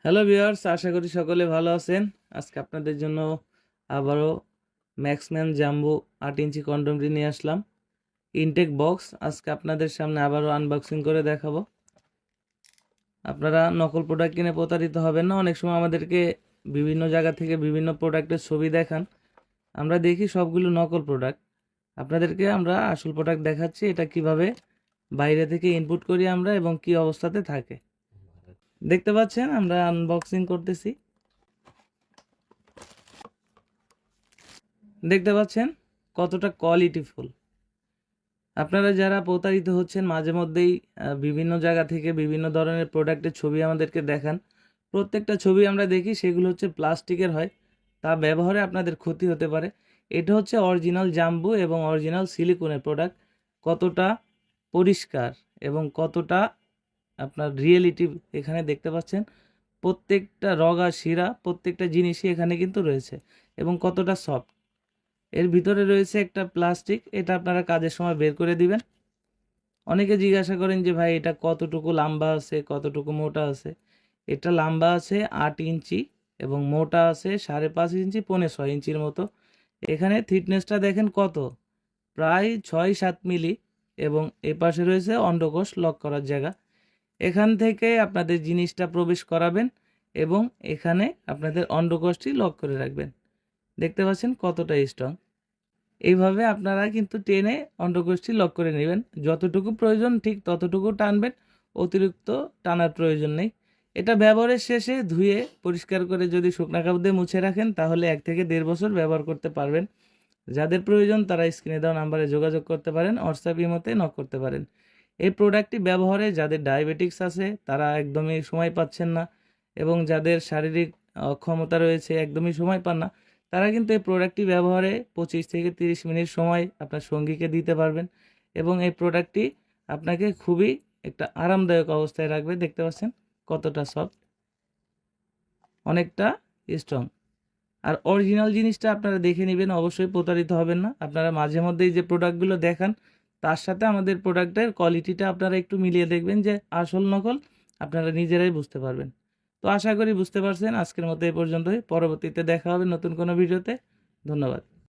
Hello viewers, আশা করি সকলে ভালো আছেন। আজকে আপনাদের জন্য আবারও ম্যাক্সম্যান জাম্বো 8 ইঞ্চি কন্ডমটি নিয়ে আসলাম। ইনটেক বক্স আজকে আপনাদের সামনে আবারও আনবক্সিং করে দেখাবো। আপনারা নকল প্রোডাক্ট কিনে প্রতারিত হবেন না। অনেক সময় আমাদেরকে বিভিন্ন জায়গা থেকে বিভিন্ন প্রোডাক্টের ছবি দেখান, আমরা দেখি সবগুলো নকল প্রোডাক্ট। আপনাদেরকে আমরা আসল প্রোডাক্ট দেখাচ্ছি, এটা কিভাবে বাইরে থেকে ইনপুট করি আমরা এবং কি অবস্থাতে থাকে। দেখতে পাচ্ছেন আমরা আনবক্সিং করতেছি। দেখতে পাচ্ছেন কতটা কোয়ালিটিফুল। আপনারা যারা প্রতারিত হচ্ছেন মাঝে মধ্যেই বিভিন্ন জায়গা থেকে বিভিন্ন ধরনের প্রোডাক্টের ছবি আমাদেরকে দেখান, প্রত্যেকটা ছবি আমরা দেখি সেগুলো হচ্ছে প্লাস্টিকের হয়, তা ব্যবহারে আপনাদের ক্ষতি হতে পারে। এটা হচ্ছে অরিজিনাল জাম্বু এবং অরিজিনাল সিলিকনের প্রোডাক্ট। কতটা পরিষ্কার এবং কতটা আপনার রিয়েলিটি এখানে দেখতে পাচ্ছেন। প্রত্যেকটা রগা শিরা প্রত্যেকটা জিনিসই এখানে কিন্তু রয়েছে এবং কতটা সফট। এর ভিতরে রয়েছে একটা প্লাস্টিক, এটা আপনারা কাজের সময় বের করে দিবেন। অনেকে জিজ্ঞাসা করেন যে ভাই এটা কতটুকু লম্বা আছে, কতটুকু মোটা আছে। এটা লম্বা আছে 8 ইঞ্চি এবং মোটা আছে 5.5 ইঞ্চি, 6.25 ইঞ্চির মতো। এখানে থিকনেসটা দেখেন কত, প্রায় 6-7 মিলি। এবং এপাশে রয়েছে অন্ডকোষ লক করার জায়গা। এখান থেকে আপনাদের জিনিসটা প্রবেশ করাবেন এবং এখানে আপনাদের অন্ডকোষটি লক করে রাখবেন। দেখতে পাচ্ছেন কতটা স্ট্রং। এইভাবে আপনারা কিন্তু টেনে অন্ডকোষটি লক করে নেবেন। যতটুকু প্রয়োজন ঠিক ততটুকু টানবেন, অতিরিক্ত টানার প্রয়োজন নেই। এটা ব্যবহারের শেষে ধুয়ে পরিষ্কার করে যদি শুকনা কাপড় দিয়ে মুছে রাখেন তাহলে 1 থেকে 1.5 বছর ব্যবহার করতে পারবেন। যাদের প্রয়োজন তারা স্ক্রিনে দেওয়া নাম্বারে যোগাযোগ করতে পারেন, হোয়াটসঅ্যাপ ইমোতে নক করতে পারেন। এই প্রোডাক্টটি ব্যবহারে যাদের ডায়াবেটিক্স আছে তারা একদমই সময় পাচ্ছেন না, এবং যাদের শারীরিক অক্ষমতা রয়েছে একদমই সময় পান না, তারা কিন্তু এই প্রোডাক্টটি ব্যবহারে 25 থেকে 30 মিনিট সময় আপনার সঙ্গীকে দিতে পারবেন এবং এই প্রোডাক্টটি আপনাকে খুবই একটা আরামদায়ক অবস্থায় রাখবে। দেখতে পাচ্ছেন কতটা সফট, অনেকটা স্ট্রং। আর অরিজিনাল জিনিসটা আপনারা দেখে নেবেন, অবশ্যই প্রতারিত হবেন না। আপনারা মাঝে মধ্যেই যে প্রোডাক্টগুলো দেখান তার সাথে আমাদের প্রোডাক্টের কোয়ালিটিটা আপনারা একটু মিলিয়ে দেখবেন যে আসল নকল আপনারা নিজেরাই বুঝতে পারবেন। তো আশা করি বুঝতে পারছেন। আজকের মতো এই পর্যন্তই, পরবর্তীতে দেখা হবে নতুন কোনো ভিডিওতে। ধন্যবাদ।